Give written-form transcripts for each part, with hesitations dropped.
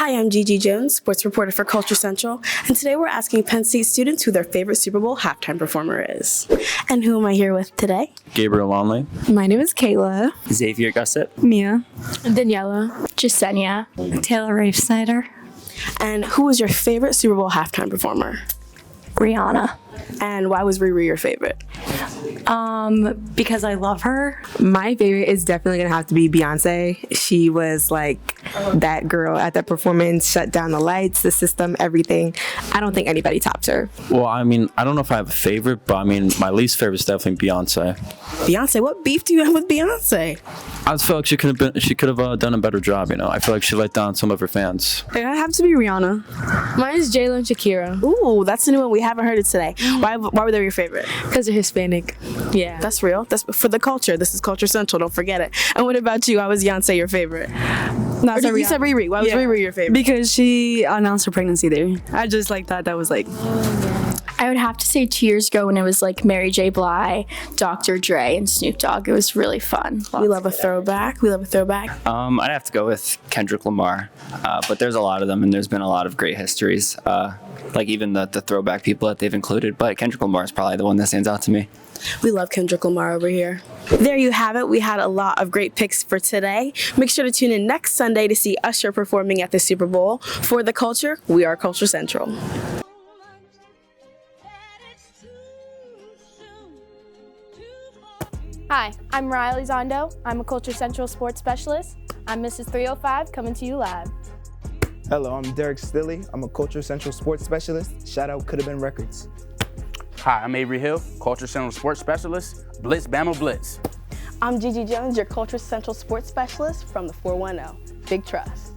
Hi, I'm Gigi Jones, sports reporter for Culture Central, and today we're asking Penn State students who their favorite Super Bowl halftime performer is. And who am I here with today? Gabriel Lonley. My name is Kayla. Xavier Gusset. Mia. Daniela. Jezenia. Taylor Rafe Snyder. And who was your favorite Super Bowl halftime performer? Rihanna. And why was Riri your favorite? Because I love her. My favorite is definitely gonna have to be Beyonce. She was like that girl at that performance, shut down the lights, the system, everything. I don't think anybody tops her. Well, I mean, I don't know if I have a favorite, but I mean, my least favorite is definitely Beyonce. Beyonce? What beef do you have with Beyonce? I just feel like she could have done a better job. You know, I feel like she let down some of her fans. It have to be Rihanna. Mine is Jalen and Shakira. Ooh, that's the new one. We haven't heard it today. Why were they your favorite? Because they're Hispanic. Yeah. That's real. That's for the culture. This is Culture Central. Don't forget it. And what about you? Why was Beyonce your favorite? No, You said Riri. Why was Riri your favorite? Because she announced her pregnancy there. I just like that. That was like... I would have to say 2 years ago when it was like Mary J. Blige, Dr. Dre, and Snoop Dogg. It was really fun. We love a throwback. I'd have to go with Kendrick Lamar, but there's a lot of them, and there's been a lot of great histories, like even the throwback people that they've included. But Kendrick Lamar is probably the one that stands out to me. We love Kendrick Lamar over here. There you have it. We had a lot of great picks for today. Make sure to tune in next Sunday to see Usher performing at the Super Bowl. For the culture, we are Culture Central. Hi, I'm Mariah Elizondo. I'm a Culture Central sports specialist. I'm Mrs. 305 coming to you live. Hello, I'm Derrick Stilley. I'm a Culture Central sports specialist. Shout out Could Have Been Records. Hi, I'm Avery Hill, Culture Central sports specialist. Blitz, Bama, Blitz. I'm Gigi Jones, your Culture Central sports specialist from the 410. Big trust.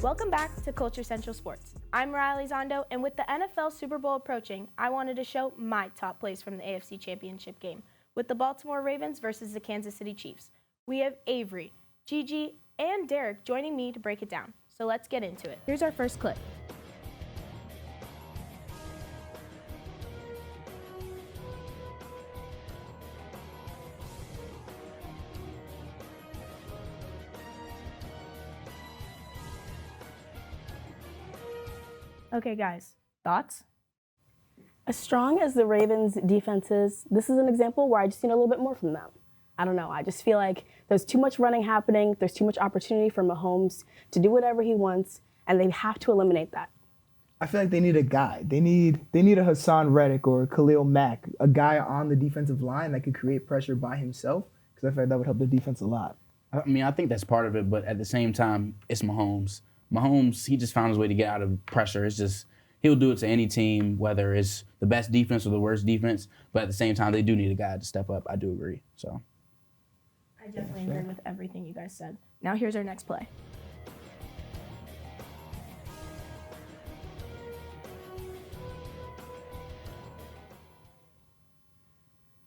Welcome back to Culture Central Sports. I'm Mariah Elizondo, and with the NFL Super Bowl approaching, I wanted to show my top plays from the AFC Championship game with the Baltimore Ravens versus the Kansas City Chiefs. We have Avery, Gigi, and Derrick joining me to break it down. So let's get into it. Here's our first clip. Okay, guys, thoughts? As strong as the Ravens' defense is, this is an example where I just need a little bit more from them. I don't know. I just feel like there's too much running happening. There's too much opportunity for Mahomes to do whatever he wants, and they have to eliminate that. I feel like they need a guy. They need a Hassan Reddick or a Khalil Mack, a guy on the defensive line that could create pressure by himself, because I feel like that would help the defense a lot. I mean, I think that's part of it, but at the same time, it's Mahomes. Mahomes, he just found his way to get out of pressure. It's just, he'll do it to any team, whether it's the best defense or the worst defense, but at the same time, they do need a guy to step up. I do agree, so. I definitely agree with everything you guys said. Now here's our next play.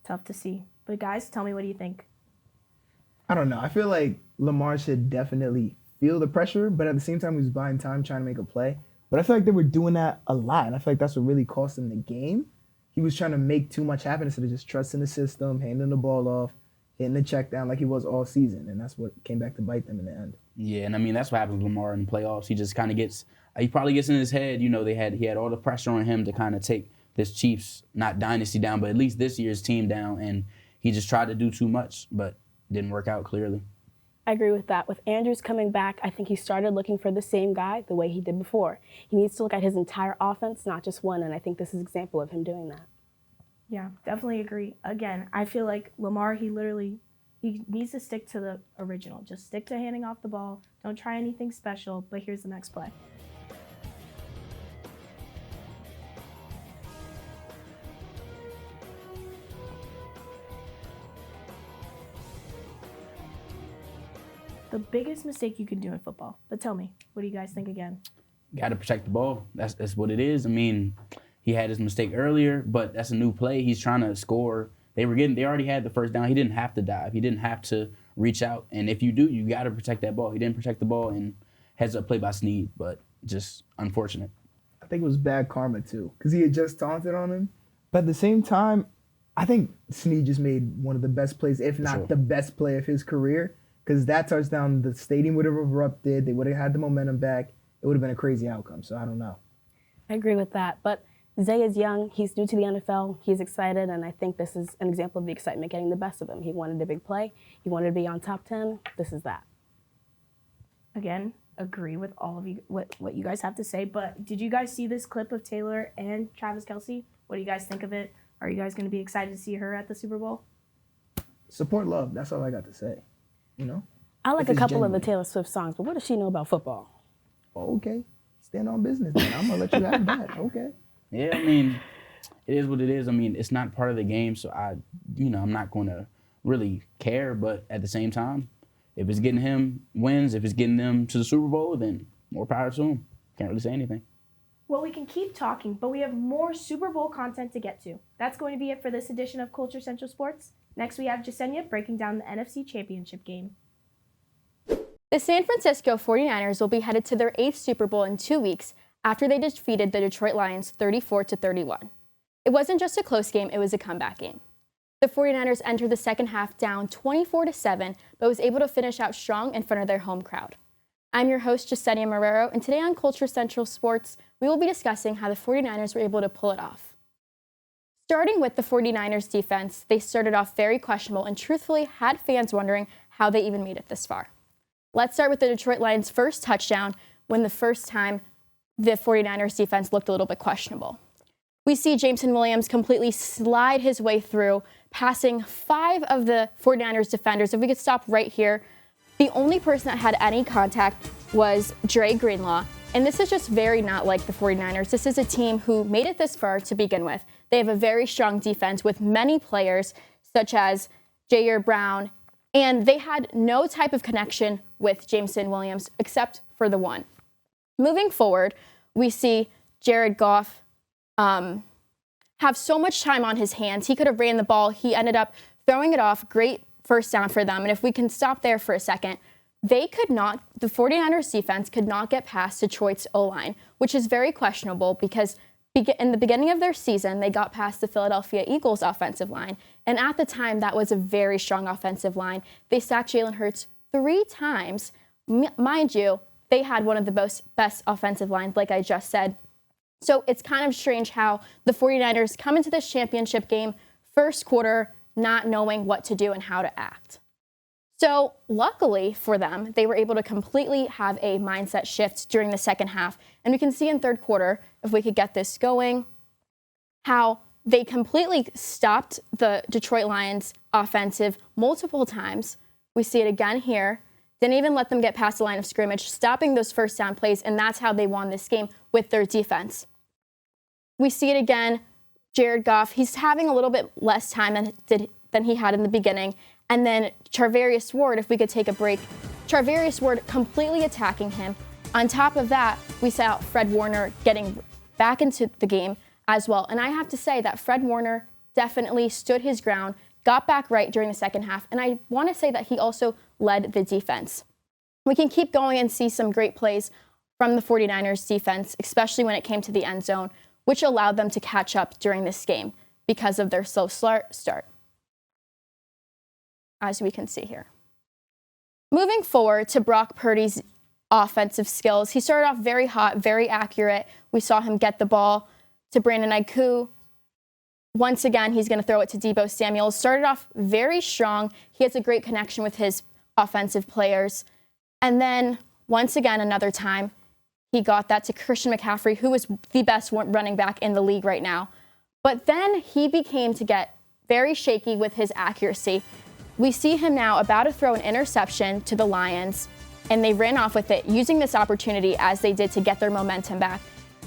Tough to see. But guys, tell me, what do you think? I don't know. I feel like Lamar should definitely feel the pressure, but at the same time, he was buying time trying to make a play. But I feel like they were doing that a lot, and I feel like that's what really cost him the game. He was trying to make too much happen instead of just trusting the system, handing the ball off, hitting the check down like he was all season, and that's what came back to bite them in the end. Yeah, and I mean, that's what happens with Lamar in the playoffs. He just kind of he probably gets in his head, you know, he had all the pressure on him to kind of take this Chiefs, not dynasty down, but at least this year's team down, and he just tried to do too much, but didn't work out clearly. I agree with that. With Andrews coming back, I think he started looking for the same guy the way he did before. He needs to look at his entire offense, not just one, and I think this is an example of him doing that. Yeah, definitely agree. Again, I feel like Lamar, he needs to stick to the original. Just stick to handing off the ball. Don't try anything special, but here's the next play. The biggest mistake you can do in football. But tell me, what do you guys think again? Got to protect the ball. That's what it is. I mean, he had his mistake earlier, but that's a new play. He's trying to score. They already had the first down. He didn't have to dive. He didn't have to reach out. And if you do, you got to protect that ball. He didn't protect the ball, and heads up play by Snead, but just unfortunate. I think it was bad karma too, because he had just taunted on him. But at the same time, I think Snead just made one of the best plays, if not the best play of his career, because that touchdown, the stadium would have erupted. They would have had the momentum back. it would have been a crazy outcome. So I don't know. I agree with that. But Zay is young. He's new to the NFL. He's excited, and I think this is an example of the excitement getting the best of him. He wanted a big play. He wanted to be on top 10. This is that. Again, agree with all of you, what you guys have to say. But did you guys see this clip of Taylor and Travis Kelce? What do you guys think of it? Are you guys going to be excited to see her at the Super Bowl? Support love. That's all I got to say. You know? I like If a it's couple of the genuine. Taylor Swift songs, but what does she know about football? Oh, okay. Stand on business, man. I'm going to let you have that. Okay. Yeah, I mean, it is what it is. I mean, it's not part of the game, so I'm not going to really care. But at the same time, if it's getting him wins, if it's getting them to the Super Bowl, then more power to him. Can't really say anything. Well, we can keep talking, but we have more Super Bowl content to get to. That's going to be it for this edition of Culture Central Sports. Next, we have Jezenia breaking down the NFC Championship game. The San Francisco 49ers will be headed to their 8th Super Bowl in 2 weeks after they defeated the Detroit Lions 34-31. It wasn't just a close game, it was a comeback game. The 49ers entered the second half down 24-7, but was able to finish out strong in front of their home crowd. I'm your host, Giselle Marrero, and today on Culture Central Sports, we will be discussing how the 49ers were able to pull it off. Starting with the 49ers defense, they started off very questionable and truthfully had fans wondering how they even made it this far. Let's start with the Detroit Lions' first touchdown, when the first time the 49ers defense looked a little bit questionable. We see Jameson Williams completely slide his way through, passing 5 of the 49ers defenders. If we could stop right here, the only person that had any contact was Dre Greenlaw. And this is just very not like the 49ers. This is a team who made it this far to begin with. They have a very strong defense with many players, such as Jair Brown, and they had no type of connection with Jameson Williams except for the one. Moving forward, we see Jared Goff have so much time on his hands. He could have ran the ball. He ended up throwing it off. Great first down for them. And if we can stop there for a second, the 49ers defense could not get past Detroit's O-line, which is very questionable because in the beginning of their season, they got past the Philadelphia Eagles offensive line. And at the time, that was a very strong offensive line. They sacked Jalen Hurts 3 times. Mind you, they had one of the best offensive lines, like I just said. So it's kind of strange how the 49ers come into this championship game, first quarter, not knowing what to do and how to act. So luckily for them, they were able to completely have a mindset shift during the second half. And we can see in third quarter, if we could get this going, how they completely stopped the Detroit Lions offensive multiple times. We see it again here. Didn't even let them get past the line of scrimmage, stopping those first down plays, and that's how they won this game with their defense. We see it again. Jared Goff, he's having a little bit less time than he had in the beginning. And then Charvarius Ward, if we could take a break, Charvarius Ward completely attacking him. On top of that, we saw Fred Warner getting back into the game as well. And I have to say that Fred Warner definitely stood his ground, got back right during the second half. And I want to say that he also led the defense. We can keep going and see some great plays from the 49ers defense, especially when it came to the end zone, which allowed them to catch up during this game because of their slow start, as we can see here. Moving forward to Brock Purdy's offensive skills, he started off very hot, very accurate. We saw him get the ball to Brandon Ayuk. Once again, he's going to throw it to Deebo Samuel. Started off very strong. He has a great connection with his offensive players. And then, once again, another time, he got that to Christian McCaffrey, who is the best running back in the league right now. But then he became to get very shaky with his accuracy. We see him now about to throw an interception to the Lions, and they ran off with it, using this opportunity as they did to get their momentum back.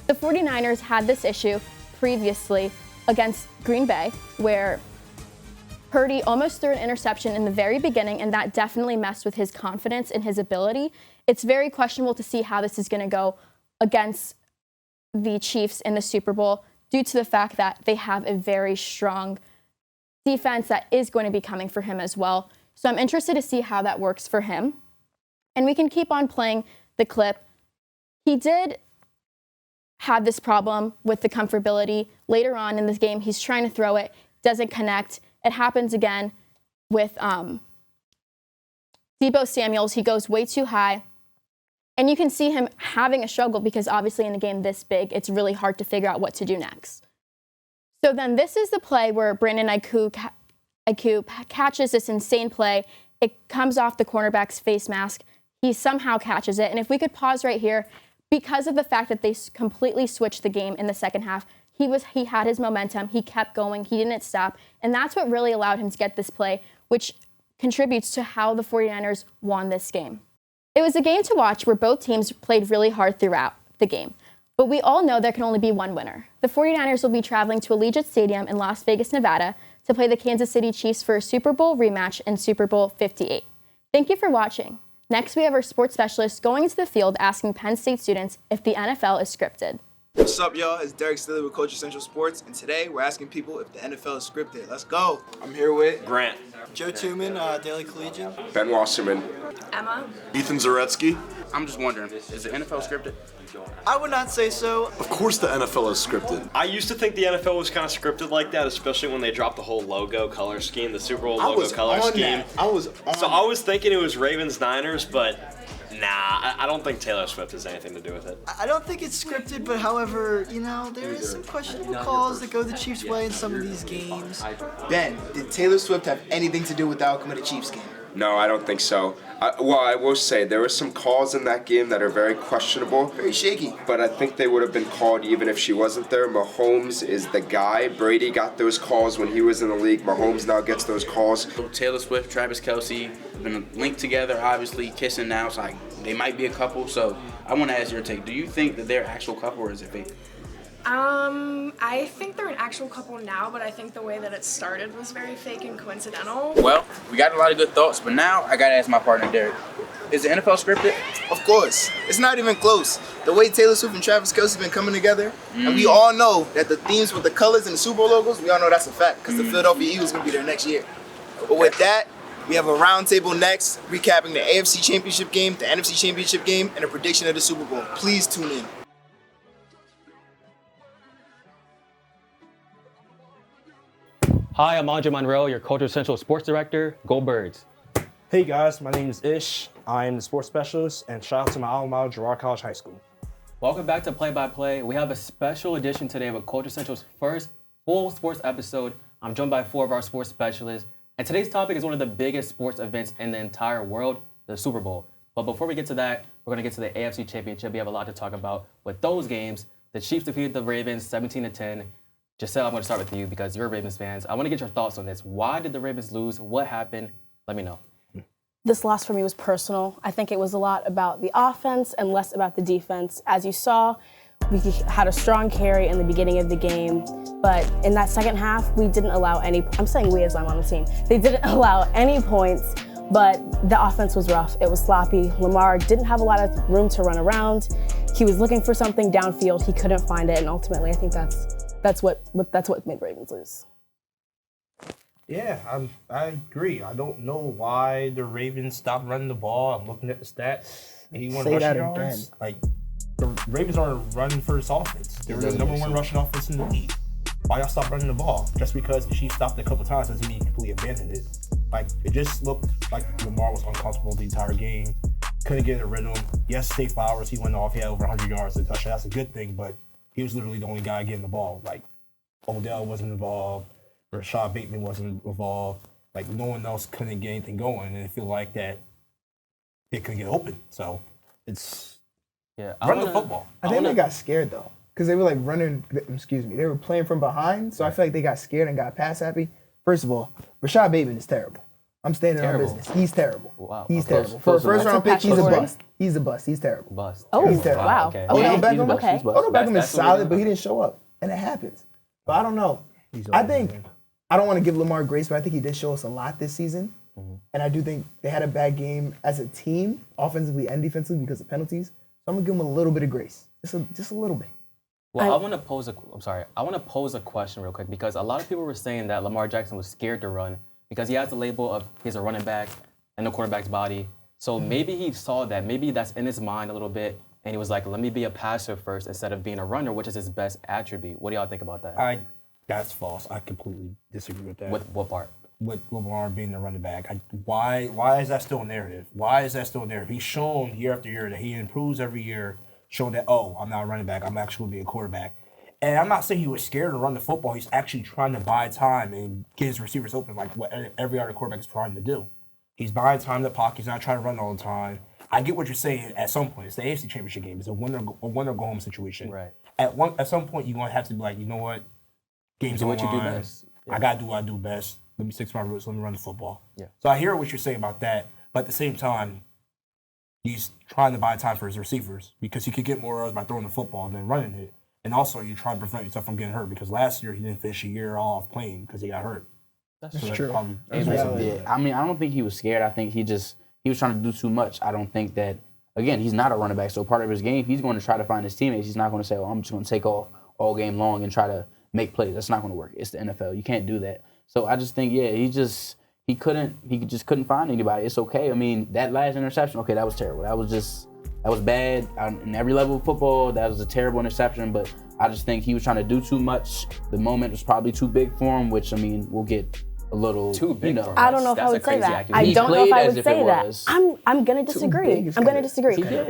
The 49ers had this issue previously against Green Bay, where Purdy almost threw an interception in the very beginning, and that definitely messed with his confidence and his ability. It's very questionable to see how this is going to go against the Chiefs in the Super Bowl due to the fact that they have a very strong defense that is going to be coming for him as well. So I'm interested to see how that works for him. And we can keep on playing the clip. He did have this problem with the comfortability. Later on in this game, he's trying to throw it, doesn't connect. It happens again with Deebo Samuels. He goes way too high. And you can see him having a struggle because obviously in a game this big, it's really hard to figure out what to do next. So then this is the play where Brandon Aiku catches this insane play. It comes off the cornerback's face mask. He somehow catches it. And if we could pause right here, because of the fact that they completely switched the game in the second half, he had his momentum. He kept going. He didn't stop. And that's what really allowed him to get this play, which contributes to how the 49ers won this game. It was a game to watch where both teams played really hard throughout the game. But we all know there can only be one winner. The 49ers will be traveling to Allegiant Stadium in Las Vegas, Nevada to play the Kansas City Chiefs for a Super Bowl rematch in Super Bowl 58. Thank you for watching. Next, we have our sports specialist going into the field asking Penn State students if the NFL is scripted. What's up, y'all? It's Derrick Stilley with Culture Central Sports, and today we're asking people if the NFL is scripted. Let's go. I'm here with Grant, Joe Tuman, Daily Collegian, Ben Wasserman, Emma, Ethan Zaretsky. I'm just wondering, is the NFL scripted? I would not say so. Of course the NFL is scripted. I used to think the NFL was kind of scripted like that, especially when they dropped the whole logo color scheme, the Super Bowl logo color scheme. I was thinking it was Ravens-Niners, but nah, I don't think Taylor Swift has anything to do with it. I don't think it's scripted, but however, there is some questionable calls that go the Chiefs' way in some of these games. Ben, did Taylor Swift have anything to do with the outcome of the Chiefs game? No, I don't think so. I will say there were some calls in that game that are very questionable. Very shaky. But I think they would have been called even if she wasn't there. Mahomes is the guy. Brady got those calls when he was in the league. Mahomes now gets those calls. Taylor Swift, Travis Kelce have been linked together, obviously, kissing now. It's like they might be a couple. So I want to ask your take. Do you think that they're an actual couple or is it fake? I think they're an actual couple now, but I think the way that it started was very fake and coincidental. Well, we got a lot of good thoughts, but now I got to ask my partner, Derrick. Is the NFL scripted? Of course. It's not even close. The way Taylor Swift and Travis Kelce have been coming together, and we all know that the themes with the colors and the Super Bowl logos, we all know that's a fact, because the Philadelphia Eagles are going to be there next year. But with that, we have a roundtable next, recapping the AFC Championship game, the NFC Championship game, and a prediction of the Super Bowl. Please tune in. Hi, I'm Monroe, your Culture Central Sports Director. Go Birds. Hey guys, my name is Ish. I am the sports specialist, and shout out to my alma mater, Girard College High School. Welcome back to Play by Play. We have a special edition today of Culture Central's first full sports episode. I'm joined by 4 of our sports specialists, and today's topic is one of the biggest sports events in the entire world, the Super Bowl. But before we get to that, we're going to get to the AFC Championship. We have a lot to talk about with those games. The Chiefs defeated the Ravens 17-10. Giselle, I'm going to start with you because you're a Ravens fans. I want to get your thoughts on this. Why did the Ravens lose? What happened? Let me know. This loss for me was personal. I think it was a lot about the offense and less about the defense. As you saw, we had a strong carry in the beginning of the game, but in that second half, we didn't allow any, I'm saying we as I'm on the team, they didn't allow any points, but the offense was rough. It was sloppy. Lamar didn't have a lot of room to run around. He was looking for something downfield. He couldn't find it, and ultimately, I think that's what made Ravens lose. Yeah, I agree. I don't know why the Ravens stopped running the ball. I'm looking at the stats. 81 rushing yards. Like, the Ravens are running first offense. They're the number 1 rushing offense in the league. Why y'all stop running the ball? Just because the Chiefs stopped a couple times doesn't mean you completely abandoned it. Like, it just looked like Lamar was uncomfortable the entire game. Couldn't get a rhythm. Yes, State Flowers, he went off. He had over 100 yards to touch. That's a good thing, but he was literally the only guy getting the ball. Like, Odell wasn't involved. Rashad Bateman wasn't involved. Like, no one else couldn't get anything going, and I feel like that it couldn't get open. So it's run the football. I think they got scared though, because they were like running. They were playing from behind, so I feel like they got scared and got pass happy. First of all, Rashad Bateman is terrible. I'm standing on business. He's terrible. Wow. He's terrible. For a first round pick, he's a bust. He's a bust. He's terrible. Bust. Oh, he's terrible. wow. Okay. Odell Beckham, Okay. Odell Beckham is solid, but he didn't show up, and it happens. But I don't know. I think I don't want to give Lamar grace, but I think he did show us a lot this season. And I do think they had a bad game as a team, offensively and defensively, because of penalties. So I'm gonna give them a little bit of grace, just a little bit. Well, I want to pose a question real quick because a lot of people were saying that Lamar Jackson was scared to run because he has the label of he's a running back and the quarterback's body. So maybe he saw that. Maybe that's in his mind a little bit, and he was like, "Let me be a passer first instead of being a runner," which is his best attribute. What do y'all think about that? That's false. I completely disagree with that. With what part? with Lamar being the running back. Why is that still a narrative? Why is that still a narrative? He's shown year after year that he improves every year, showing that, I'm not a running back, I'm actually going to be a quarterback. And I'm not saying he was scared to run the football. He's actually trying to buy time and get his receivers open like what every other quarterback is trying to do. He's buying time in the pocket. He's not trying to run all the time. I get what you're saying at some point. It's the AFC Championship game. It's a winner go home situation. Right. At some point, you're going to have to be like, you know what? Game's on the line. Do what you do best. Yeah. I got to do what I do best. Let me stick to my roots. Let me run the football. Yeah. So I hear what you're saying about that. But at the same time, he's trying to buy time for his receivers because he could get more yards by throwing the football than running it. And also, you're trying to prevent yourself from getting hurt because last year he didn't finish a year off playing because he got hurt. That's true. I mean, I don't think he was scared. I think he was trying to do too much. I don't think that, again, he's not a running back. So part of his game, he's going to try to find his teammates. He's not going to say, I'm just going to take off all game long and try to make plays. That's not going to work. It's the NFL. You can't do that. So I just think, he just couldn't find anybody. It's okay. I mean, that last interception, okay, that was terrible. That was bad in every level of football. That was a terrible interception, but I just think he was trying to do too much. The moment was probably too big for him, which, I mean, we'll get a little too big. I don't know if I would say that. I don't know if I would say that. I'm going to disagree.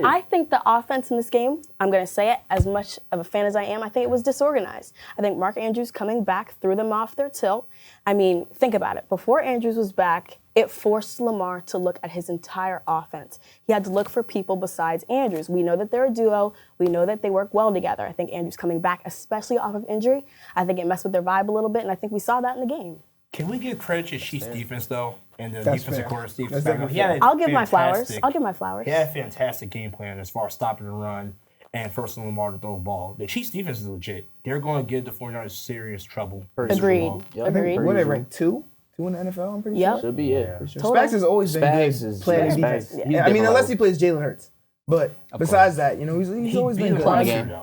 I think the offense in this game, I'm going to say it, as much of a fan as I am, I think it was disorganized. I think Mark Andrews coming back threw them off their tilt. I mean, think about it. Before Andrews was back, it forced Lamar to look at his entire offense. He had to look for people besides Andrews. We know that they're a duo. We know that they work well together. I think Andrews coming back, especially off of injury, I think it messed with their vibe a little bit, and I think we saw that in the game. Can we give credit to Chiefs defense, though, and the defensive coordinator, Steve? I'll give my flowers. He had a fantastic game plan as far as stopping the run and forcing Lamar to throw the ball. The Chiefs defense is legit. They're going to give the 49ers serious trouble. Agreed. Agreed. What are they ranked? Two in the NFL, I'm pretty sure? Should be, yeah. For sure. Spags has always been good playing defense. Yeah. I mean, unless he plays Jalen Hurts. But besides that, he's always been good.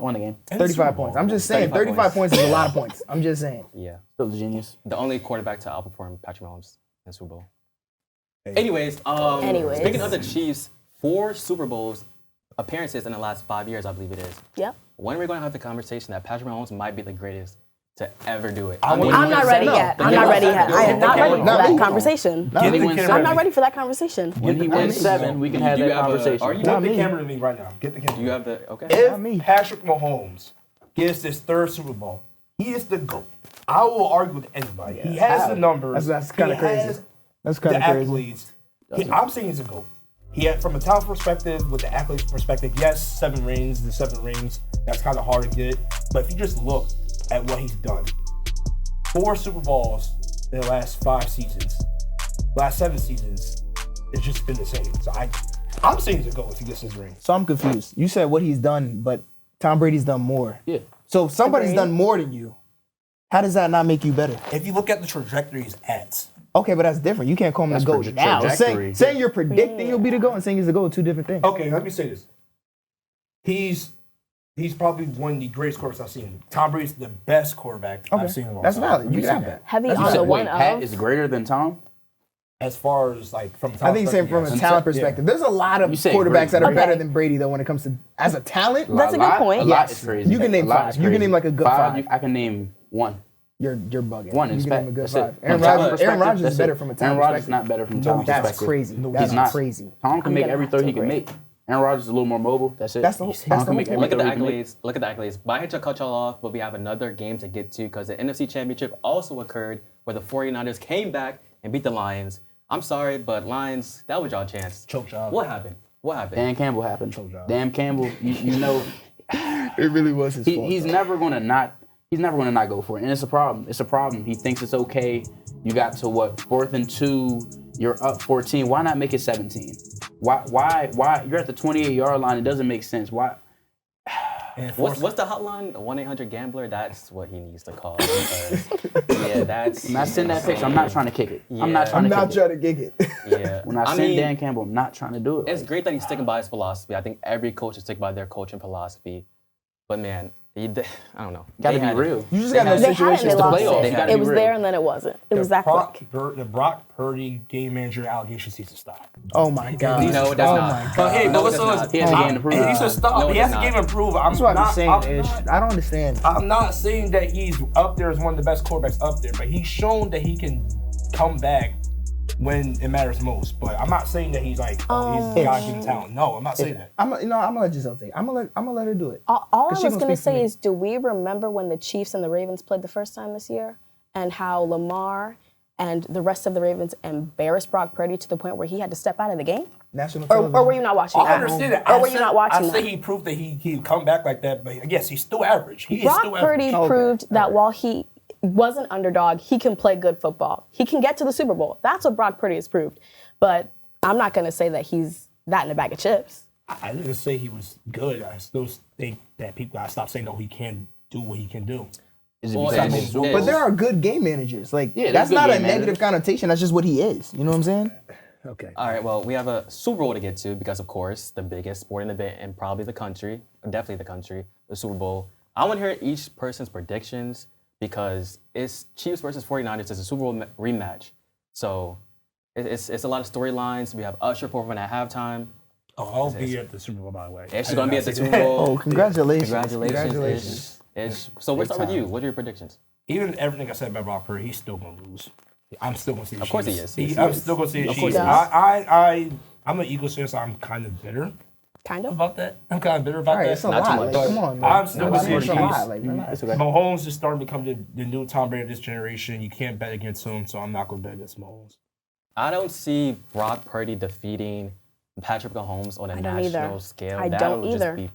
Won the game. 35 points. I'm just saying, 35 points is a lot of points. I'm just saying. Yeah. Still a genius. The only quarterback to outperform Patrick Mahomes in the Super Bowl. Anyways, speaking of the Chiefs, 4 Super Bowls appearances in the last 5 years, I believe it is. Yep. When are we going to have the conversation that Patrick Mahomes might be the greatest to ever do it? I'm not ready yet. I am not ready for that conversation. I'm not ready for that conversation. When he wins 7, we can have that conversation. Get the camera to me right now. Get the camera. Do you have the, okay. If Patrick Mahomes gets his 3rd Super Bowl, he is the GOAT. I will argue with anybody. He has the numbers. That's kind of crazy. That's kind of crazy. Accolades. I'm saying he's a GOAT. He had, from a talent perspective, with the accolades perspective, yes, 7 rings, that's kind of hard to get. But if you just look at what he's done, 4 Super Bowls in the last 5 seasons, last 7 seasons, it's just been the same. So I'm saying he's a GOAT if he gets his ring. So I'm confused. You said what he's done, but Tom Brady's done more. Yeah. So if somebody's done more than you, how does that not make you better? If you look at the trajectory he's at. Okay, but that's different. You can't call him the GOAT now. Saying you're predicting he'll be the GOAT and saying he's the GOAT are 2 different things. Okay, let me say this. He's probably one of the greatest quarterbacks I've seen. Tom Brady's the best quarterback I've seen in a long time. That's valid. You can have that. Heavy on the one of. Pat is greater than Tom? As far as from talent, I think he's saying from a talent perspective. There's a lot of quarterbacks that are better than Brady though when it comes to as a talent. That's a good point. A lot is crazy. You can name 5. You can name like a good 5. I can name 1. You're bugging. 1 is name a good 5. Aaron Rodgers is better from a talent perspective. Aaron Rodgers is not better from a talent perspective. That's crazy. He's not crazy. Tom can make every throw he can make. Aaron Rodgers is a little more mobile. That's it. Look at the accolades. But I hate to cut y'all off, but we have another game to get to because the NFC Championship also occurred where the 49ers came back and beat the Lions. I'm sorry, but Lions, that was y'all chance. Choke job. What happened? Dan Campbell happened. Dan Campbell, you know, it really was his fault. He's never gonna not go for it, and it's a problem. It's a problem. He thinks it's okay. You got to 4th and 2. You're up 14. Why not make it 17? Why? You're at the 28-yard line. It doesn't make sense. Why? What's the hotline? 1-800-GAMBLER. That's what he needs to call. Yeah, that's. When I send that picture, I'm not trying to kick it. Yeah. I'm not trying to kick it. Yeah. When I send Dan Campbell, I'm not trying to do it. It's great that he's sticking by his philosophy. I think every coach should stick by their coaching philosophy. But man, I don't know. Gotta be real. You just got no situations to play off. It was there and then it wasn't. It was that quick. The Brock Purdy game manager allegations needs to stop. Oh my God. No, that's not. But hey, no, it's he has a game to prove. He needs to stop. He has a game to prove. That's what I'm saying, Ish. I don't understand. I'm not saying that he's up there as one of the best quarterbacks up there, but he's shown that he can come back when it matters most. But I'm not saying that he's like, he's the guy in town. No, I'm not saying that. I'm gonna let Giselle take it. I'm gonna let her do it. All I 'Cause she was gonna going to speak for say me. is, do we remember when the Chiefs and the Ravens played the first time this year? And how Lamar and the rest of the Ravens embarrassed Brock Purdy to the point where he had to step out of the game? National Or television. were you not watching I that? understand that. Or were you not watching I that? say he proved that he'd come back like that, but yes, he's still average. He is Brock still Purdy average. proved that while he was an underdog, he can play good football. He can get to the Super Bowl. That's what Brock Purdy has proved. But I'm not going to say that he's that in a bag of chips. I didn't say he was good. I still think that people gotta stop saying, no, he can do what he can do. But there are good game managers. Like, Yeah, that's there's good not a game negative managers. connotation. That's just what he is. You know what I'm saying? Okay. All right, well, we have a Super Bowl to get to because, of course, the biggest sporting event in probably the country, definitely the country, the Super Bowl. I want to hear each person's predictions because it's Chiefs versus 49ers. It's a Super Bowl rematch. So it's a lot of storylines. We have Usher performing at halftime. Oh, I'll be at the Super Bowl, by the way. Yeah, she's going to be at the Super Bowl. Oh, congratulations. Congratulations. Ish. So we'll start with you. What are your predictions? Even everything I said about Brock Purdy, he's still gonna lose. I'm still gonna see the Of course he Chiefs. is. I'm still gonna see the Of course Chiefs. he is. I'm an Eagles fan, so I'm kind of bitter. Kind of? About that. I'm kind of bitter about All right, that. it's a lot. Like, come on, man. I'm still gonna see the It's a lot. Like, Chiefs. relax. Mahomes is starting to become the new Tom Brady of this generation. You can't bet against him, so I'm not gonna bet against Mahomes. I don't see Brock Purdy defeating Patrick Mahomes on a I don't national either. scale. I That don't would just either. be-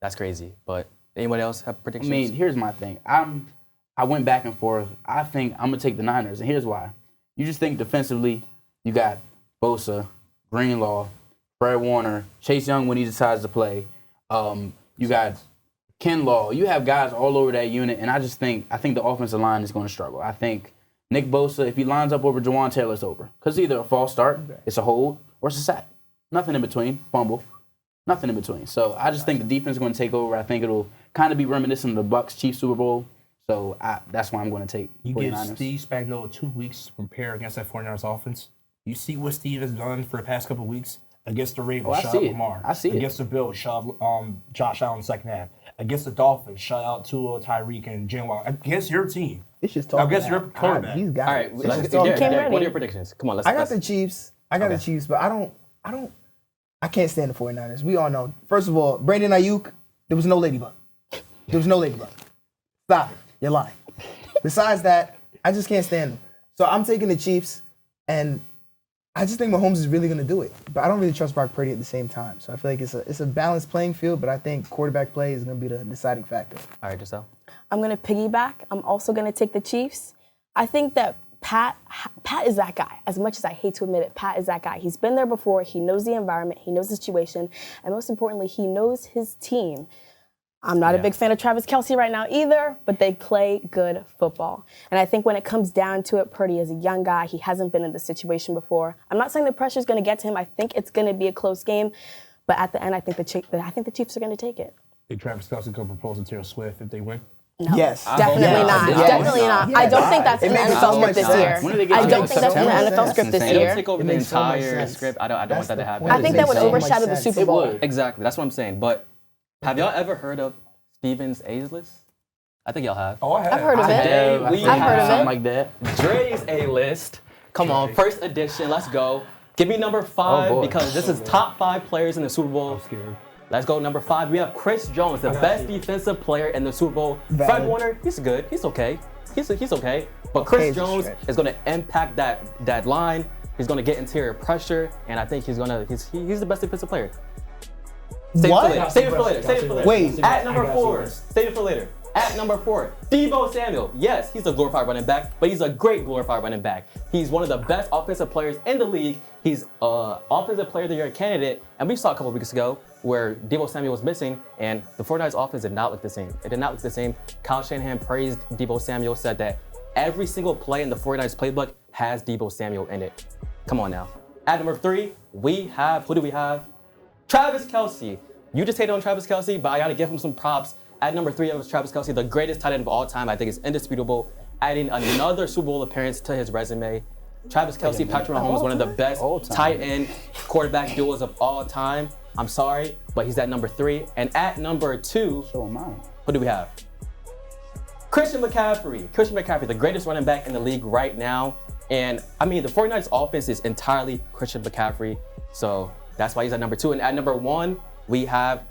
that's crazy. But anyone else have I predictions? mean, here's my thing. I went back and forth. I think I'm gonna take the Niners, and here's why. You just think defensively, you got Bosa, Greenlaw, Fred Warner, Chase Young when he decides to play. You got Kinlaw. You have guys all over that unit, and I think the offensive line is going to struggle. I think Nick Bosa, if he lines up over Jawan Taylor, it's over. Because either a false start, it's a hold, or it's a sack. Nothing in between. Fumble. Nothing in between. So I just think the defense is going to take over. I think it'll kind of be reminiscent of the Bucs-Chiefs Super Bowl. So that's why I'm going to take You 49ers. give Steve Spagnuolo 2 weeks to prepare against that 49ers offense. You see what Steve has done for the past couple of weeks against the Ravens. Oh, I shut see out it. Lamar. I see it. Against the Bills, shut out Josh Allen in the second half. Against the Dolphins, shut out Tua, Tyreek, and Jalen Waddle. Against your team. It's just talking. Against your quarterback. He's got All it. right, It's let's just get talking. Derrick. What are your predictions? Come on, let's. I got the Chiefs. I got the Chiefs, but I can't stand the 49ers. We all know. First of all, Brandon Ayuk, there was no ladybug. There was no ladybug. Stop it. You're lying. Besides that, I just can't stand them. So I'm taking the Chiefs, and I just think Mahomes is really going to do it. But I don't really trust Brock Purdy at the same time. So I feel like it's a balanced playing field, but I think quarterback play is going to be the deciding factor. All right, Giselle. I'm going to piggyback. I'm also going to take the Chiefs. I think that Pat is that guy. As much as I hate to admit it, Pat is that guy. He's been there before. He knows the environment. He knows the situation. And most importantly, he knows his team. I'm not a big fan of Travis Kelce right now either, but they play good football. And I think when it comes down to it, Purdy is a young guy. He hasn't been in this situation before. I'm not saying the pressure is going to get to him. I think it's going to be a close game. But at the end, I think the Chiefs are going to take it. Think Travis Kelce could propose to Taylor Swift if they win? No. Yes. Definitely not. Yes. Definitely not. I don't think that's in the NFL script this year. I don't think that's in the NFL script this It'll year. take over the entire script. I don't want that to happen. I think that would overshadow the Super Bowl. Exactly. That's what I'm saying. But have y'all ever heard of Steven's A's List? I think y'all have. Oh, I have. I've heard of it. I've heard of it. Something like that. Dre's A List. Come on, first edition. Let's go. Give me number 5 because this is top 5 players in the Super Bowl. I'm scared. Let's go number 5. We have Chris Jones, the best defensive player in the Super Bowl. Valid. Fred Warner, he's good. He's okay. He's okay. But Chris Jones is going to impact that line. He's going to get interior pressure, and I think he's the best defensive player. Save it for later. Wait. At number 4. Save it for later. At number 4, Deebo Samuel. Yes, he's a glorified running back, but he's a great glorified running back. He's one of the best offensive players in the league. He's an offensive player of the year candidate, and we saw a couple weeks ago where Deebo Samuel was missing, and the 49ers offense did not look the same. It did not look the same. Kyle Shanahan praised Deebo Samuel, said that every single play in the 49ers playbook has Deebo Samuel in it. Come on now. At number 3, who do we have? Travis Kelce. You just hated on Travis Kelce, but I gotta give him some props. At number 3, it was Travis Kelce, the greatest tight end of all time. I think it's indisputable. Adding another Super Bowl appearance to his resume. Travis Kelce, Patrick Mahomes, one of the best tight end quarterback duos of all time. I'm sorry, but he's at number 3. And at number 2, who do we have? Christian McCaffrey. Christian McCaffrey, the greatest running back in the league right now. And I mean, the 49ers offense is entirely Christian McCaffrey. So that's why he's at number 2. And at number 1, we have,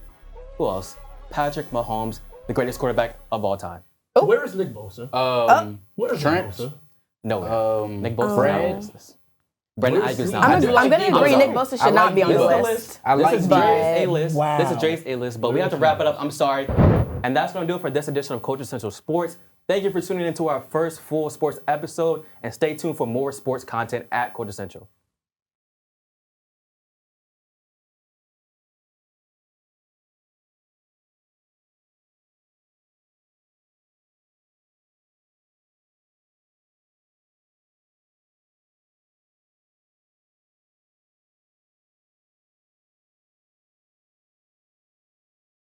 who else? Patrick Mahomes, the greatest quarterback of all time. Where is Nick Bosa? Where is Trent? Nick Bosa? No. Nick Bosa is not on this list. Brendan Ayuk's not. I'm going to agree. Nick Bosa should not be on the list. This is Dre's A-list. Wow. This is Dre's A-list, but we have to wrap it up. I'm sorry. And that's going to do it for this edition of Culture Central Sports. Thank you for tuning into our first full sports episode, and stay tuned for more sports content at Culture Central.